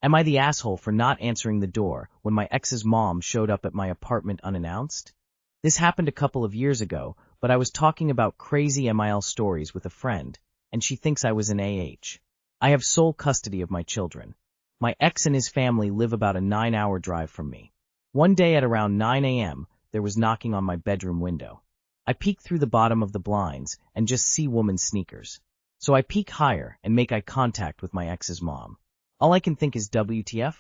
Am I the asshole for not answering the door when my ex's mom showed up at my apartment unannounced? This happened a couple of years ago, but I was talking about crazy MIL stories with a friend, and she thinks I was in I have sole custody of my children. My ex and his family live about a 9-hour drive from me. One day at around 9 a.m., there was knocking on my bedroom window. I peek through the bottom of the blinds and just see woman's sneakers. So I peek higher and make eye contact with my ex's mom. All I can think is WTF?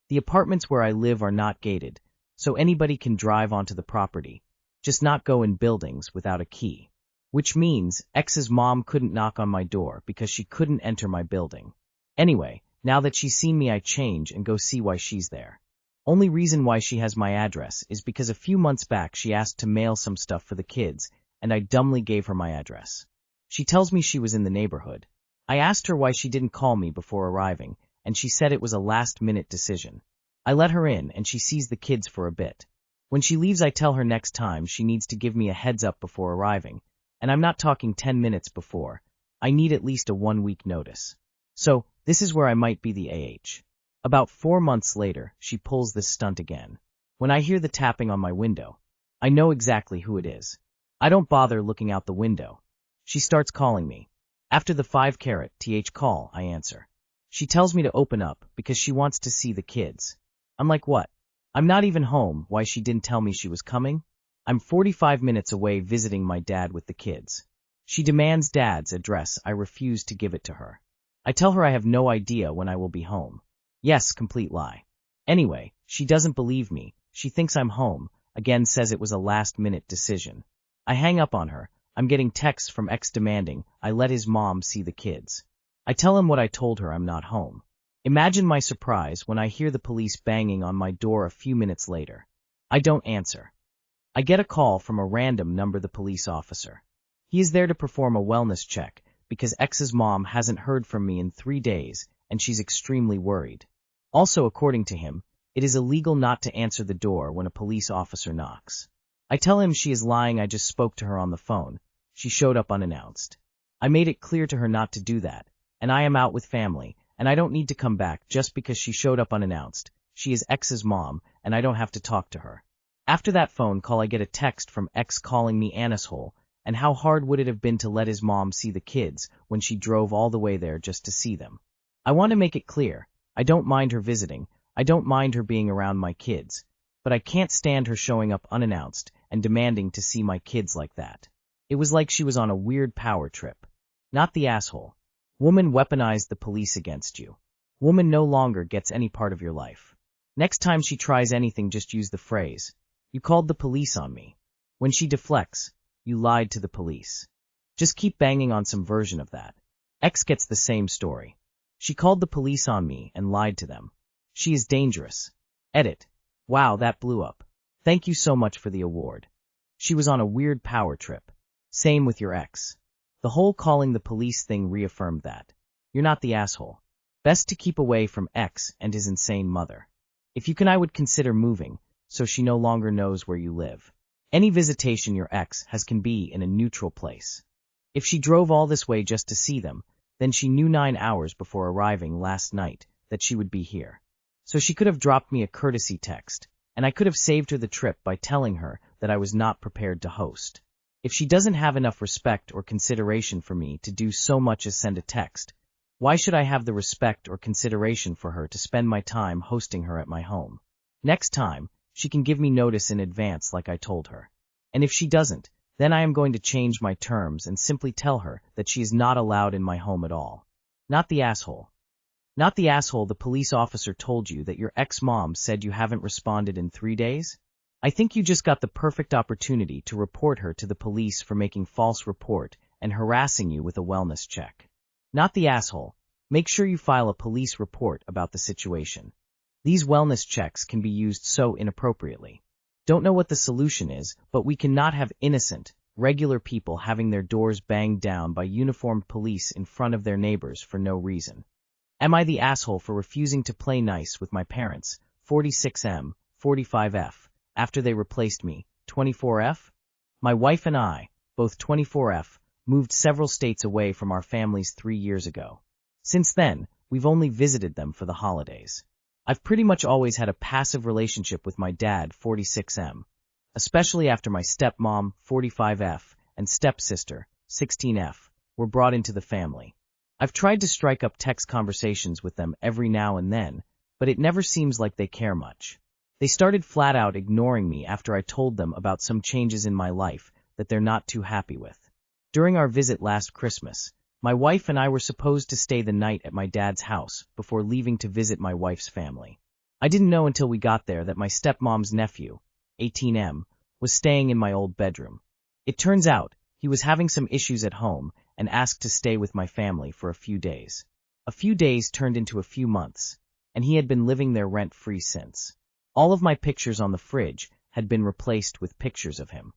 The apartments where I live are not gated, so anybody can drive onto the property, just not go in buildings without a key. Which means ex's mom couldn't knock on my door because she couldn't enter my building. Anyway, now that she's seen me, I change and go see why she's there. Only reason why she has my address is because a few months back she asked to mail some stuff for the kids, and I dumbly gave her my address. She tells me she was in the neighborhood. I asked her why she didn't call me before arriving, and she said it was a last-minute decision. I let her in, and she sees the kids for a bit. When she leaves, I tell her next time she needs to give me a heads up before arriving, and I'm not talking 10 minutes before. I need at least a 1-week notice. So, this is where I might be the About 4 months later, she pulls this stunt again. When I hear the tapping on my window, I know exactly who it is. I don't bother looking out the window. She starts calling me. After the 5-carat call, I answer. She tells me to open up because she wants to see the kids. I'm like, what? I'm not even home, why she didn't tell me she was coming? I'm 45 minutes away visiting my dad with the kids. She demands dad's address. I refuse to give it to her. I tell her I have no idea when I will be home. Yes, complete lie. Anyway, she doesn't believe me. She thinks I'm home, again says it was a last-minute decision. I hang up on her. I'm getting texts from ex demanding I let his mom see the kids. I tell him what I told her, I'm not home. Imagine my surprise when I hear the police banging on my door a few minutes later. I don't answer. I get a call from a random number, the police officer. He is there to perform a wellness check because ex's mom hasn't heard from me in 3 days and she's extremely worried. Also, according to him, it is illegal not to answer the door when a police officer knocks. I tell him she is lying, I just spoke to her on the phone. She showed up unannounced. I made it clear to her not to do that, and I am out with family, and I don't need to come back just because she showed up unannounced. She is ex's mom, and I don't have to talk to her. After that phone call, I get a text from ex calling me an asshole, and how hard would it have been to let his mom see the kids when she drove all the way there just to see them. I want to make it clear, I don't mind her visiting, I don't mind her being around my kids, but I can't stand her showing up unannounced and demanding to see my kids like that. It was like she was on a weird power trip. Not the asshole. Woman weaponized the police against you. Woman no longer gets any part of your life. Next time she tries anything, just use the phrase, "You called the police on me." When she deflects, "You lied to the police." Just keep banging on some version of that. X gets the same story. She called the police on me and lied to them. She is dangerous. Edit. Wow, that blew up. Thank you so much for the award. She was on a weird power trip. Same with your ex. The whole calling the police thing reaffirmed that. You're not the asshole. Best to keep away from X and his insane mother. If you can, I would consider moving, so she no longer knows where you live. Any visitation your ex has can be in a neutral place. If she drove all this way just to see them, then she knew 9 hours before arriving last night that she would be here. So she could have dropped me a courtesy text, and I could have saved her the trip by telling her that I was not prepared to host. If she doesn't have enough respect or consideration for me to do so much as send a text, why should I have the respect or consideration for her to spend my time hosting her at my home? Next time, she can give me notice in advance like I told her. And if she doesn't, then I am going to change my terms and simply tell her that she is not allowed in my home at all. Not the asshole. Not the asshole, the police officer told you that your ex-mom said you haven't responded in 3 days? I think you just got the perfect opportunity to report her to the police for making false report and harassing you with a wellness check. Not the asshole. Make sure you file a police report about the situation. These wellness checks can be used so inappropriately. Don't know what the solution is, but we cannot have innocent, regular people having their doors banged down by uniformed police in front of their neighbors for no reason. Am I the asshole for refusing to play nice with my parents, 46M, 45F, after they replaced me, 24F? My wife and I, both 24F, moved several states away from our families 3 years ago. Since then, we've only visited them for the holidays. I've pretty much always had a passive relationship with my dad, 46M, especially after my stepmom, 45F, and stepsister, 16F, were brought into the family. I've tried to strike up text conversations with them every now and then, but it never seems like they care much. They started flat out ignoring me after I told them about some changes in my life that they're not too happy with. During our visit last Christmas, my wife and I were supposed to stay the night at my dad's house before leaving to visit my wife's family. I didn't know until we got there that my stepmom's nephew, 18M, was staying in my old bedroom. It turns out he was having some issues at home and asked to stay with my family for a few days. A few days turned into a few months, and he had been living there rent-free since. All of my pictures on the fridge had been replaced with pictures of him.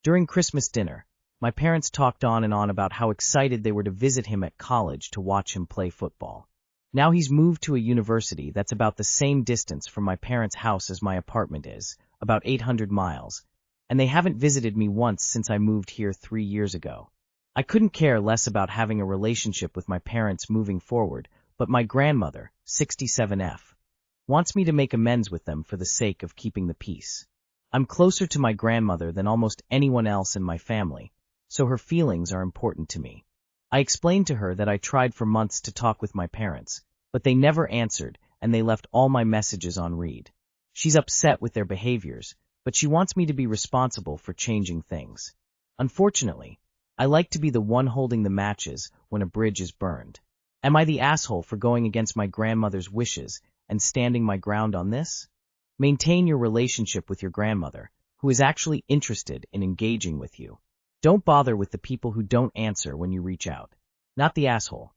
During Christmas dinner, my parents talked on and on about how excited they were to visit him at college to watch him play football. Now he's moved to a university that's about the same distance from my parents' house as my apartment is, about 800 miles, and they haven't visited me once since I moved here 3 years ago. I couldn't care less about having a relationship with my parents moving forward, but my grandmother, 67F, wants me to make amends with them for the sake of keeping the peace. I'm closer to my grandmother than almost anyone else in my family, so her feelings are important to me. I explained to her that I tried for months to talk with my parents, but they never answered and they left all my messages on read. She's upset with their behaviors, but she wants me to be responsible for changing things. Unfortunately, I like to be the one holding the matches when a bridge is burned. Am I the asshole for going against my grandmother's wishes and standing my ground on this? Maintain your relationship with your grandmother, who is actually interested in engaging with you. Don't bother with the people who don't answer when you reach out. Not the asshole.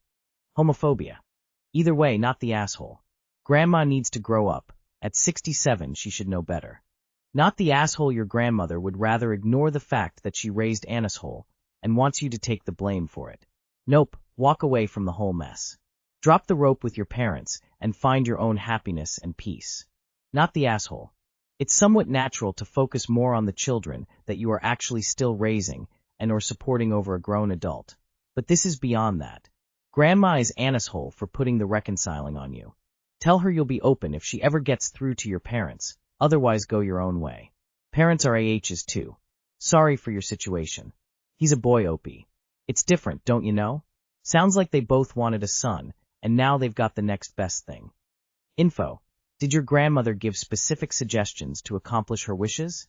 Homophobia. Either way, not the asshole. Grandma needs to grow up. At 67, she should know better. Not the asshole your grandmother would rather ignore the fact that she raised an asshole and wants you to take the blame for it. Nope, walk away from the whole mess. Drop the rope with your parents and find your own happiness and peace. Not the asshole. It's somewhat natural to focus more on the children that you are actually still raising and or supporting over a grown adult. But this is beyond that. Grandma is an asshole for putting the reconciling on you. Tell her you'll be open if she ever gets through to your parents, otherwise go your own way. Parents are AHs too. Sorry for your situation. He's a boy, OP. It's different, don't you know? Sounds like they both wanted a son, and now they've got the next best thing. Info. Did your grandmother give specific suggestions to accomplish her wishes?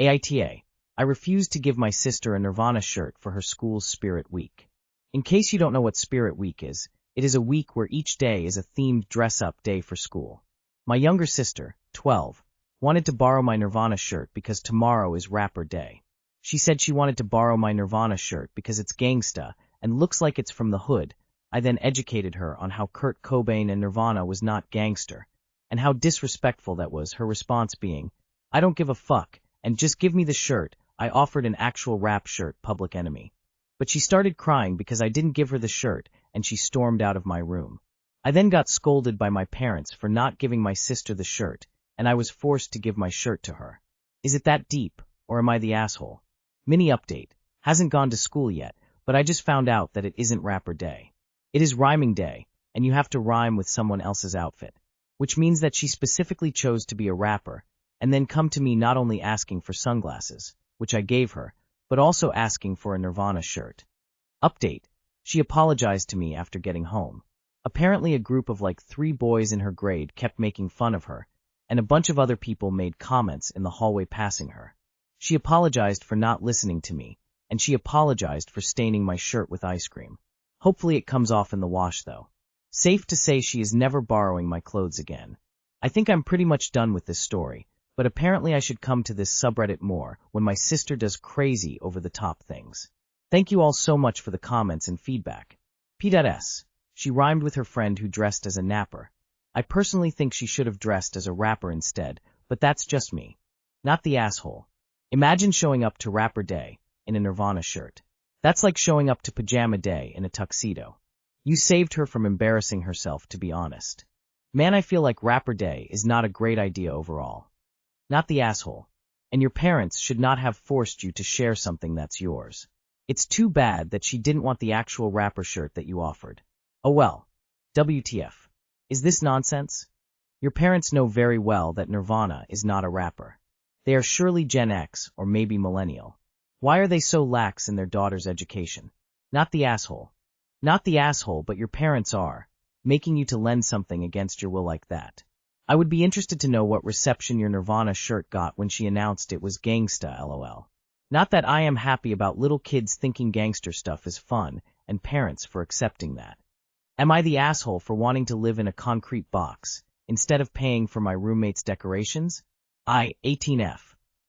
AITA. I refused to give my sister a Nirvana shirt for her school's Spirit Week. In case you don't know what Spirit Week is, it is a week where each day is a themed dress-up day for school. My younger sister, 12, wanted to borrow my Nirvana shirt because tomorrow is Rapper Day. She said she wanted to borrow my Nirvana shirt because it's gangsta and looks like it's from the hood. I then educated her on how Kurt Cobain and Nirvana was not gangster, and how disrespectful that was, her response being, "I don't give a fuck, and just give me the shirt." I offered an actual rap shirt, Public Enemy. But she started crying because I didn't give her the shirt, and she stormed out of my room. I then got scolded by my parents for not giving my sister the shirt, and I was forced to give my shirt to her. Is it that deep, or am I the asshole? Mini update. Hasn't gone to school yet, but I just found out that it isn't Rapper Day. It is Rhyming Day, and you have to rhyme with someone else's outfit, which means that she specifically chose to be a rapper, and then come to me not only asking for sunglasses, which I gave her, but also asking for a Nirvana shirt. Update. She apologized to me after getting home. Apparently a group of like 3 boys in her grade kept making fun of her, and a bunch of other people made comments in the hallway passing her. She apologized for not listening to me, and she apologized for staining my shirt with ice cream. Hopefully it comes off in the wash though. Safe to say she is never borrowing my clothes again. I think I'm pretty much done with this story, but apparently I should come to this subreddit more when my sister does crazy over-the-top things. Thank you all so much for the comments and feedback. P.S. She rhymed with her friend who dressed as a napper. I personally think she should have dressed as a rapper instead, but that's just me. Not the asshole. Imagine showing up to Rapper Day in a Nirvana shirt. That's like showing up to Pajama Day in a tuxedo. You saved her from embarrassing herself, to be honest. Man, I feel like Rapper Day is not a great idea overall. Not the asshole. And your parents should not have forced you to share something that's yours. It's too bad that she didn't want the actual rapper shirt that you offered. Oh well. WTF. Is this nonsense? Your parents know very well that Nirvana is not a rapper. They are surely Gen X or maybe millennial. Why are they so lax in their daughter's education? Not the asshole. Not the asshole, but your parents are, making you to lend something against your will like that. I would be interested to know what reception your Nirvana shirt got when she announced it was gangsta, lol. Not that I am happy about little kids thinking gangster stuff is fun, and parents for accepting that. Am I the asshole for wanting to live in a concrete box, instead of paying for my roommate's decorations? I, 18F,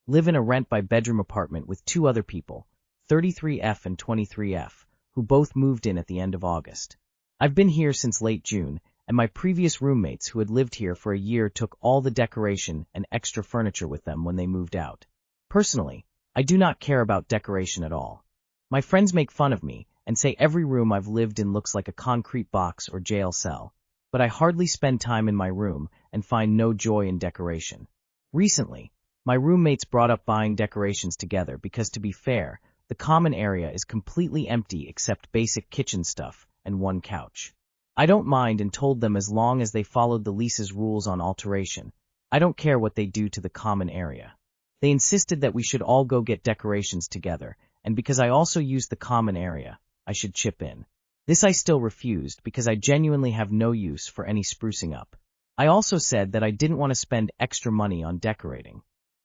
live in a rent-by-bedroom apartment with two other people, 33F and 23F, who both moved in at the end of August. I've been here since late June, and my previous roommates who had lived here for a year took all the decoration and extra furniture with them when they moved out. Personally, I do not care about decoration at all. My friends make fun of me and say every room I've lived in looks like a concrete box or jail cell, but I hardly spend time in my room and find no joy in decoration. Recently, my roommates brought up buying decorations together because, to be fair, the common area is completely empty except basic kitchen stuff and one couch. I don't mind and told them as long as they followed the lease's rules on alteration, I don't care what they do to the common area. They insisted that we should all go get decorations together, and because I also use the common area, I should chip in. This I still refused because I genuinely have no use for any sprucing up. I also said that I didn't want to spend extra money on decorating.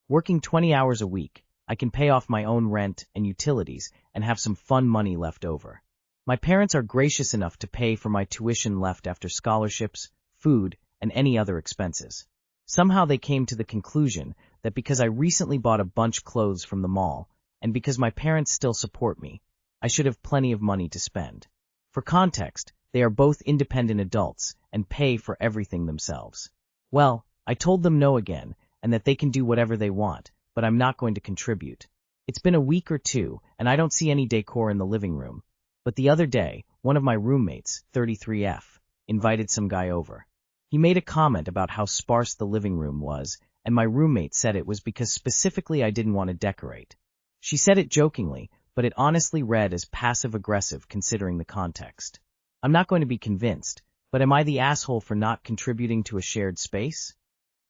Working 20 hours a week, I can pay off my own rent and utilities and have some fun money left over. My parents are gracious enough to pay for my tuition left after scholarships, food, and any other expenses. Somehow they came to the conclusion that because I recently bought a bunch of clothes from the mall, and because my parents still support me, I should have plenty of money to spend. For context, they are both independent adults and pay for everything themselves. Well, I told them no again, and that they can do whatever they want, but I'm not going to contribute. It's been a week or two, and I don't see any decor in the living room. But the other day, one of my roommates, 33F, invited some guy over. He made a comment about how sparse the living room was, and my roommate said it was because specifically I didn't want to decorate. She said it jokingly, but it honestly read as passive-aggressive considering the context. I'm not going to be convinced, but am I the asshole for not contributing to a shared space?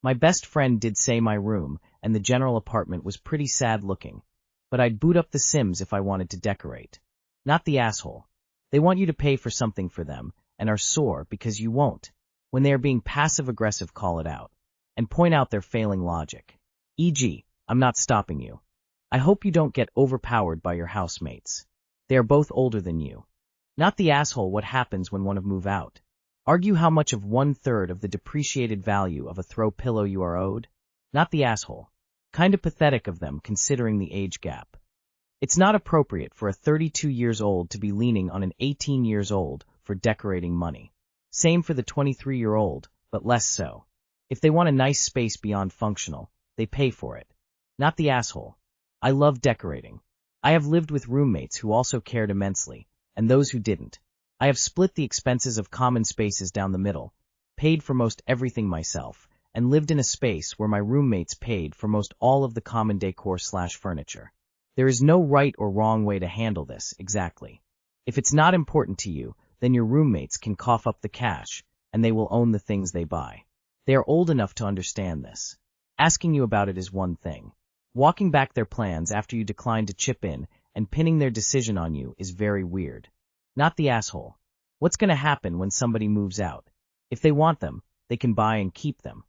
My best friend did say my room and the general apartment was pretty sad looking, but I'd boot up The Sims if I wanted to decorate. Not the asshole. They want you to pay for something for them and are sore because you won't. When they are being passive-aggressive, call it out and point out their failing logic. E.g., I'm not stopping you. I hope you don't get overpowered by your housemates. They are both older than you. Not the asshole. What happens when one of move out? Argue how much of 1/3 of the depreciated value of a throw pillow you are owed? Not the asshole. Kinda pathetic of them considering the age gap. It's not appropriate for a 32 years old to be leaning on an 18 years old for decorating money. Same for the 23-year-old, but less so. If they want a nice space beyond functional, they pay for it. Not the asshole. I love decorating. I have lived with roommates who also cared immensely, and those who didn't. I have split the expenses of common spaces down the middle, paid for most everything myself, and lived in a space where my roommates paid for most all of the common decor/furniture. There is no right or wrong way to handle this, exactly. If it's not important to you, then your roommates can cough up the cash, and they will own the things they buy. They are old enough to understand this. Asking you about it is one thing. Walking back their plans after you decline to chip in and pinning their decision on you is very weird. Not the asshole. What's going to happen when somebody moves out? If they want them, they can buy and keep them.